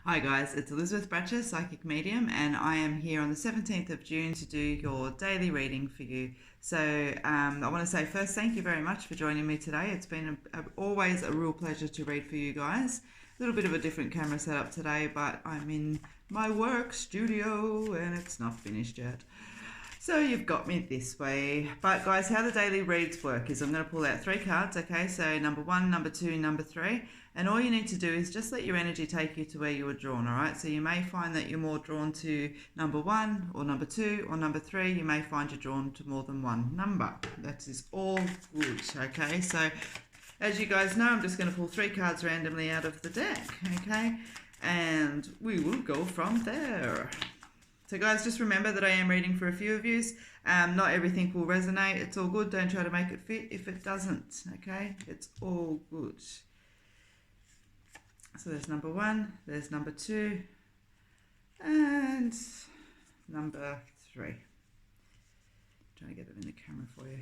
Hi guys, it's Elizabeth Bratcher, Psychic Medium, and I am here on the 17th of June to do your daily reading for you. So I want to say first, thank you very much for joining me today. It's been always a real pleasure to read for you guys. A little bit of a different camera setup today, but I'm in my work studio and it's not finished yet. So you've got me this way. But guys, how the daily reads work is I'm going to pull out 3 cards, okay? So number 1, number 2, number 3. And all you need to do is just let your energy take you to where you were drawn, all right? So you may find that you're more drawn to number 1 or number 2 or number 3. You may find you're drawn to more than one number. That is all good, okay? So as you guys know, I'm just going to pull 3 cards randomly out of the deck, okay? And we will go from there. So guys, just remember that I am reading for a few of you. Not everything will resonate. It's all good. Don't try to make it fit if it doesn't, okay? It's all good. So there's number 1, there's number 2, and number 3. Trying to get it in the camera for you.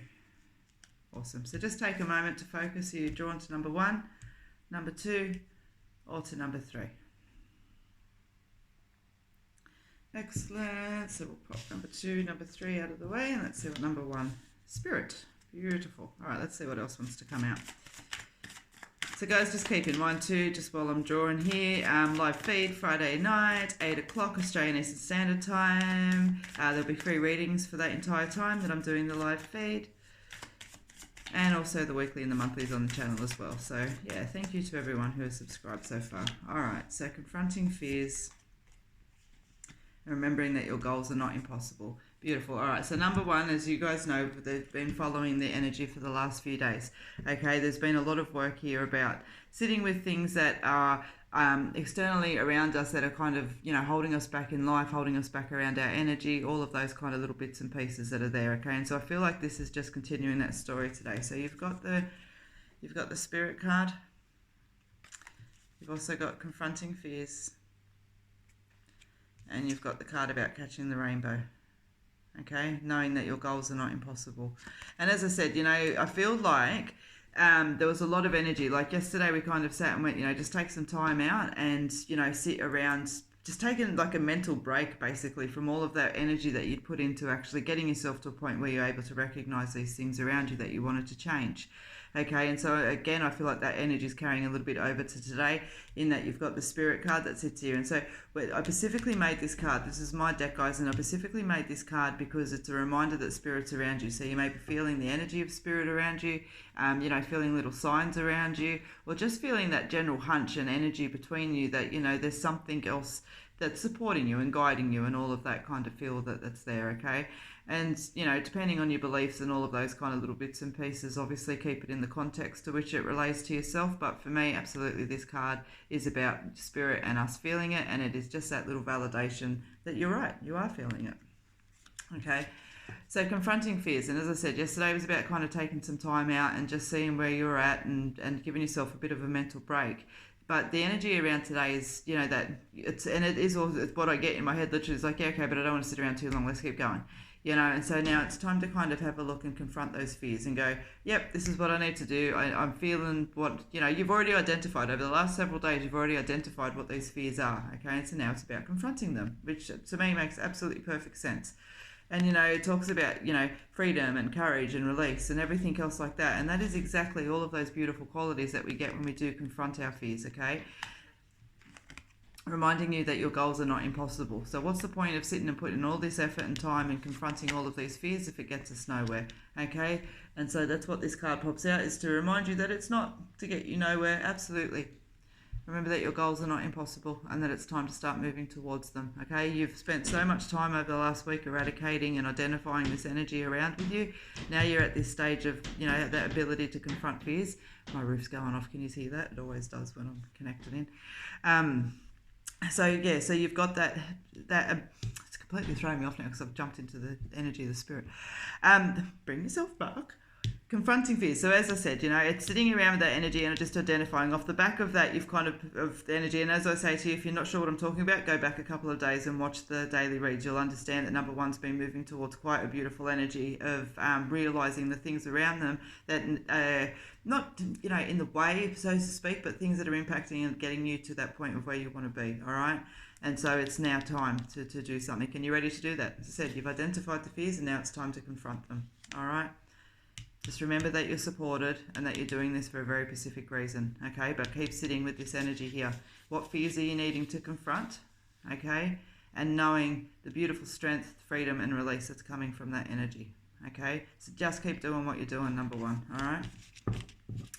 Awesome. So just take a moment to focus. Are you drawn to number 1, number 2, or to number 3? Excellent. So we'll pop number 2, number 3 out of the way, and let's see what number 1. Spirit. Beautiful. All right, let's see what else wants to come out. So guys, just keep in mind too, just while I'm drawing here, live feed Friday night, 8 o'clock Australian Eastern Standard Time. There'll be free readings for that entire time that I'm doing the live feed. And also the weekly and the monthlies on the channel as well. So yeah, thank you to everyone who has subscribed so far. All right, so confronting fears. Remembering that your goals are not impossible. Beautiful. All right, so number 1, as you guys know, they've been following the energy for the last few days. Okay, there's been a lot of work here about sitting with things that are externally around us that are kind of, holding us back in life, holding us back around our energy, all of those kind of little bits and pieces that are there. Okay, and so I feel like this is just continuing that story today. So you've got the Spirit card. You've also got confronting fears. And you've got the card about catching the rainbow. Okay, knowing that your goals are not impossible. And as I said, I feel like there was a lot of energy. Like yesterday we kind of sat and went, just take some time out and, sit around, just taking like a mental break basically from all of that energy that you'd put into actually getting yourself to a point where you're able to recognize these things around you that you wanted to change. Okay, and so again, I feel like that energy is carrying a little bit over to today in that you've got the Spirit card that sits here. And so I specifically made this card. This is my deck, guys, and I specifically made this card because it's a reminder that Spirit's around you. So you may be feeling the energy of Spirit around you, feeling little signs around you, or just feeling that general hunch and energy between you that, there's something else that's supporting you and guiding you and all of that kind of feel that's there, okay? And, depending on your beliefs and all of those kind of little bits and pieces, obviously keep it in the context to which it relates to yourself. But for me, absolutely, this card is about Spirit and us feeling it. And it is just that little validation that you're right, you are feeling it. Okay, so confronting fears. And as I said, yesterday was about kind of taking some time out and just seeing where you're at and giving yourself a bit of a mental break. But the energy around today is, that it is all what I get in my head. Literally, it's like, yeah, okay, but I don't want to sit around too long. Let's keep going. And so now it's time to kind of have a look and confront those fears and go, yep, this is what I need to do. I'm feeling what, you've already identified over the last several days, you've already identified what these fears are, okay? And so now it's about confronting them, which to me makes absolutely perfect sense. And, it talks about, freedom and courage and release and everything else like that. And that is exactly all of those beautiful qualities that we get when we do confront our fears, okay? Reminding you that your goals are not impossible. So what's the point of sitting and putting all this effort and time and confronting all of these fears if it gets us nowhere, okay? And so that's what this card pops out, is to remind you that it's not to get you nowhere. Absolutely. Remember that your goals are not impossible and that it's time to start moving towards them, okay? You've spent so much time over the last week eradicating and identifying this energy around with you. Now you're at this stage of, that ability to confront fears. My roof's going off. Can you see that? It always does when I'm connected in. So you've got that it's completely throwing me off now because I've jumped into the energy of the Spirit. Bring yourself back. Confronting fears. So as I said, you know, it's sitting around with that energy and just identifying. Off the back of that, you've kind of the energy. And as I say to you, if you're not sure what I'm talking about, go back a couple of days and watch the daily reads. You'll understand that number one's been moving towards quite a beautiful energy of realizing the things around them that not, you know, in the way, so to speak, but things that are impacting and getting you to that point of where you want to be. All right. And so it's now time to do something. And you're ready to do that. As I said, you've identified the fears and now it's time to confront them. All right. Just remember that you're supported and that you're doing this for a very specific reason, okay? But keep sitting with this energy here. What fears are you needing to confront, okay? And knowing the beautiful strength, freedom, and release that's coming from that energy, okay? So just keep doing what you're doing, number one, all right?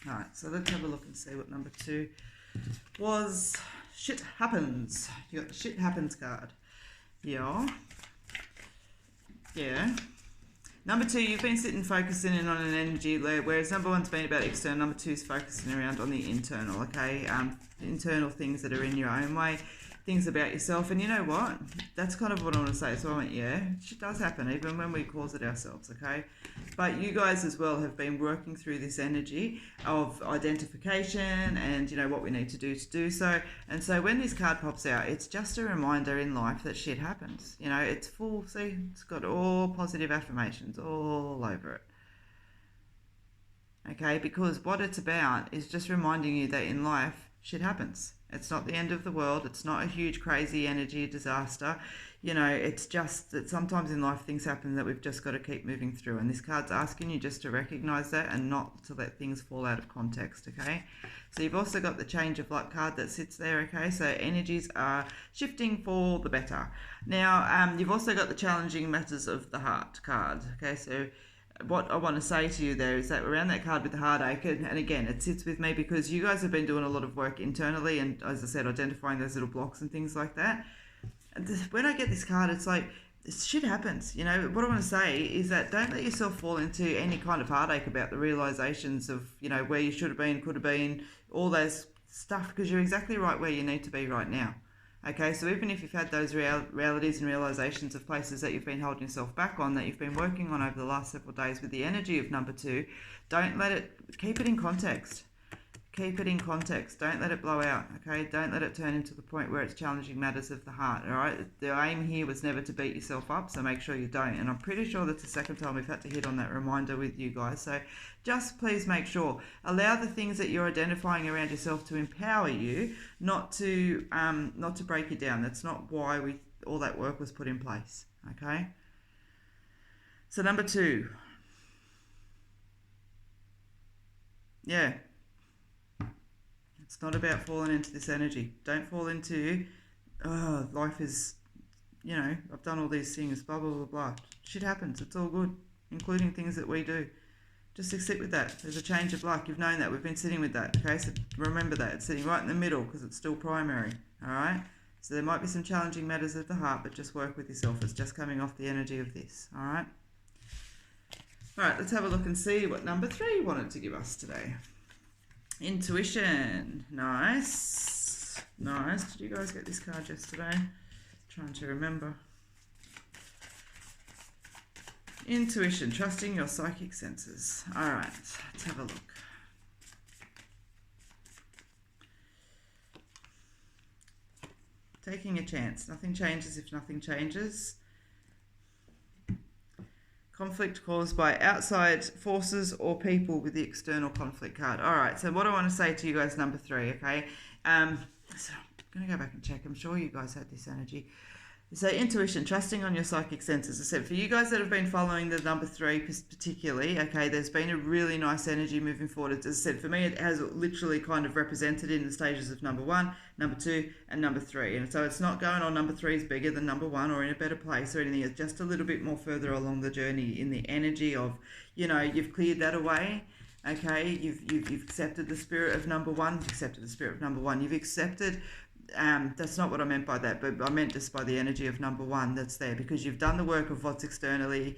All right, so let's have a look and see what number 2 was. Shit happens. You got the shit happens card. Yeah. Number 2, you've been sitting focusing in on an energy layer, whereas number 1's been about external, number 2's focusing around on the internal, okay? Internal things that are in your own way, things about yourself. And you know what? That's kind of what I want to say. So I went, yeah, shit does happen, even when we cause it ourselves, okay? But you guys as well have been working through this energy of identification and, you know, what we need to do so. And so when this card pops out, it's just a reminder in life that shit happens. You know, it's full, see, it's got all positive affirmations all over it. Okay, because what it's about is just reminding you that in life, shit happens. It's not the end of the world. It's not a huge, crazy energy disaster. You know, it's just that sometimes in life things happen that we've just got to keep moving through. And this card's asking you just to recognize that and not to let things fall out of context, okay? So you've also got the change of luck card that sits there, okay? So energies are shifting for the better. Now, you've also got the challenging matters of the heart card, okay? So what I want to say to you there is that around that card with the heartache, and again, it sits with me because you guys have been doing a lot of work internally and, as I said, identifying those little blocks and things like that. And when I get this card, it's like, shit happens. You know, what I want to say is that don't let yourself fall into any kind of heartache about the realizations of, you know, where you should have been, could have been, all those stuff, because you're exactly right where you need to be right now. Okay, so even if you've had those realities and realizations of places that you've been holding yourself back on, that you've been working on over the last several days with the energy of number 2, don't let it, keep it in context. Keep it in context. Don't let it blow out, okay? Don't let it turn into the point where it's challenging matters of the heart, all right? The aim here was never to beat yourself up, so make sure you don't. And I'm pretty sure that's the second time we've had to hit on that reminder with you guys. So just please make sure. Allow the things that you're identifying around yourself to empower you, not to break you down. That's not why all that work was put in place, okay? So number 2. Yeah. It's not about falling into this energy. Don't fall into, oh, life is, you know, I've done all these things, blah, blah, blah, blah. Shit happens. It's all good, including things that we do. Just sit with that. There's a change of luck. You've known that. We've been sitting with that. Okay, so remember that. It's sitting right in the middle because it's still primary. All right? So there might be some challenging matters of the heart, but just work with yourself. It's just coming off the energy of this. All right? All right, let's have a look and see what number 3 wanted to give us today. Intuition. Nice. Did you guys get this card yesterday? Trying to remember. Intuition. Trusting your psychic senses. All right. Let's have a look. Taking a chance. Nothing changes if nothing changes. Conflict caused by outside forces or people with the external conflict card. All right, so what I want to say to you guys, number 3, okay? So I'm going to go back and check. I'm sure you guys had this energy. So intuition, trusting on your psychic senses. I said, for you guys that have been following the number 3 particularly, okay, there's been a really nice energy moving forward. As I said, for me, it has literally kind of represented in the stages of number 1, number 2, and number 3. And so it's not going on number 3 is bigger than number 1 or in a better place or anything. It's just a little bit more further along the journey in the energy of, you know, you've cleared that away. Okay, you've accepted the spirit of number 1. You've accepted the spirit of number 1. You've accepted. That's not what I meant by that, but I meant just by the energy of number 1 that's there, because you've done the work of what's externally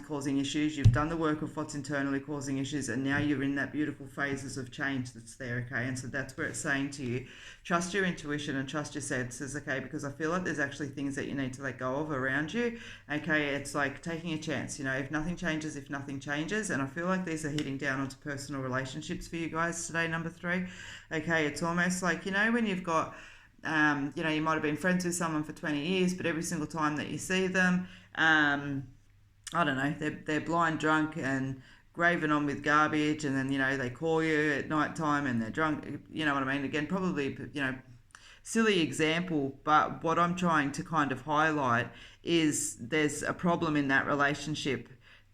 causing issues. You've done the work of what's internally causing issues, and now you're in that beautiful phases of change that's there, okay? And so that's where it's saying to you, trust your intuition and trust your senses, okay? Because I feel like there's actually things that you need to let go of around you, okay? It's like taking a chance, you know, if nothing changes, if nothing changes. And I feel like these are hitting down onto personal relationships for you guys today, number 3, okay? It's almost like, you know, when you've got, you know, you might have been friends with someone for 20 years, but every single time that you see them, I don't know, they're blind drunk and graving on with garbage, and then, you know, they call you at night time and they're drunk, you know what I mean? Again, probably, you know, silly example, but what I'm trying to kind of highlight is there's a problem in that relationship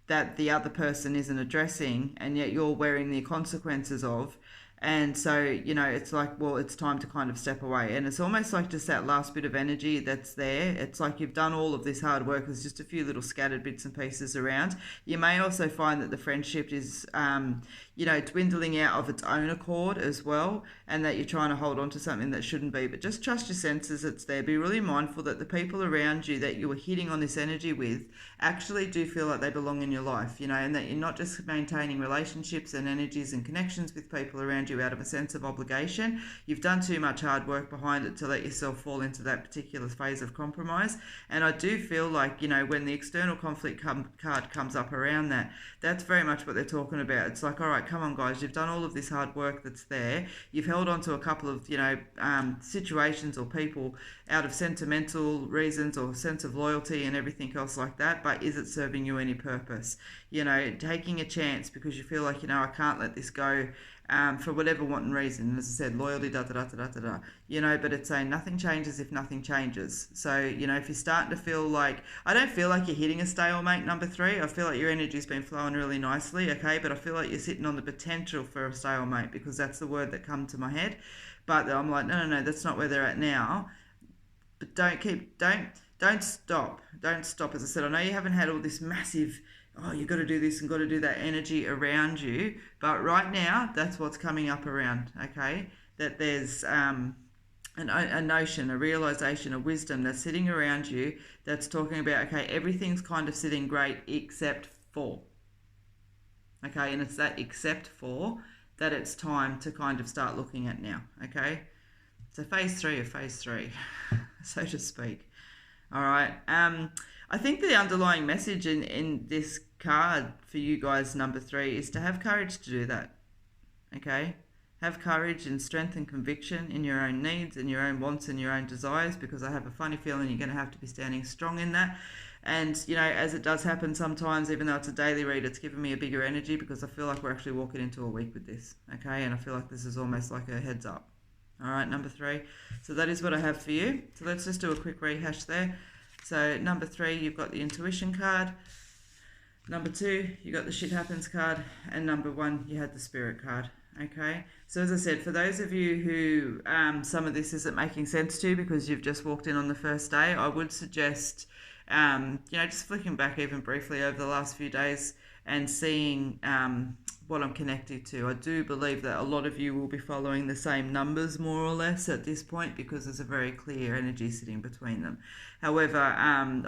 that the other person isn't addressing, and yet you're wearing the consequences of. And so, you know, it's like, well, it's time to kind of step away. And it's almost like just that last bit of energy that's there. It's like you've done all of this hard work. There's just a few little scattered bits and pieces around. You may also find that the friendship is, you know, dwindling out of its own accord as well, and that you're trying to hold on to something that shouldn't be. But just trust your senses, it's there. Be really mindful that the people around you that you were hitting on this energy with actually do feel like they belong in your life, you know, and that you're not just maintaining relationships and energies and connections with people around you out of a sense of obligation. You've done too much hard work behind it to let yourself fall into that particular phase of compromise. And I do feel like, you know, when the external conflict card comes up around that, that's very much what they're talking about. It's like, all right, come on guys, you've done all of this hard work that's there. You've held on to a couple of, you know, situations or people out of sentimental reasons or sense of loyalty and everything else like that, but is it serving you any purpose? You know, taking a chance because you feel like, you know, I can't let this go, for whatever wanton reason. And as I said, loyalty, you know, but it's saying nothing changes if nothing changes. So, you know, if you're starting to feel like, I don't feel like you're hitting a stalemate, number 3. I feel like your energy's been flowing really nicely, okay, but I feel like you're sitting on the potential for a stalemate, because that's the word that come to my head. But I'm like, no, that's not where they're at now. But don't stop. Don't stop. As I said, I know you haven't had all this massive, oh, you've got to do this and got to do that energy around you. But right now, that's what's coming up around, okay? That there's a notion, a realization, a wisdom that's sitting around you that's talking about, okay, everything's kind of sitting great except for. Okay, and it's that except for that it's time to kind of start looking at now, okay? So phase 3 of phase 3, so to speak. All right. I think the underlying message in this card for you guys, number 3, is to have courage to do that. Okay? Have courage and strength and conviction in your own needs and your own wants and your own desires, because I have a funny feeling you're going to have to be standing strong in that. And, you know, as it does happen sometimes, even though it's a daily read, it's given me a bigger energy, because I feel like we're actually walking into a week with this. Okay? And I feel like this is almost like a heads up. All right, number 3. So that is what I have for you. So let's just do a quick rehash there. So number 3, you've got the intuition card. Number 2, you got the shit happens card. And number 1, you had the spirit card. Okay. So as I said, for those of you who some of this isn't making sense to because you've just walked in on the first day, I would suggest, you know, just flicking back even briefly over the last few days and seeing what I'm connected to. I do believe that a lot of you will be following the same numbers more or less at this point, because there's a very clear energy sitting between them. However,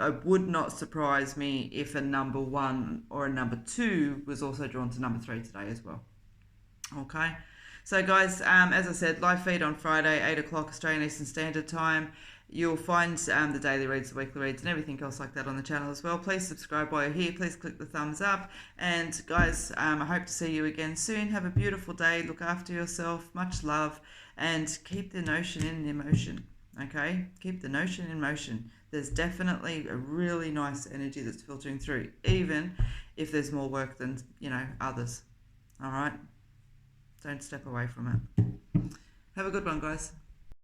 it would not surprise me if a number 1 or a number 2 was also drawn to number 3 today as well. Okay. So guys, as I said, live feed on Friday, 8 o'clock Australian Eastern Standard Time. You'll find the daily reads, the weekly reads, and everything else like that on the channel as well. Please subscribe while you're here. Please click the thumbs up. And guys, I hope to see you again soon. Have a beautiful day. Look after yourself. Much love. And keep the notion in motion. Okay? Keep the notion in motion. There's definitely a really nice energy that's filtering through, even if there's more work than, you know, others. All right? Don't step away from it. Have a good one, guys.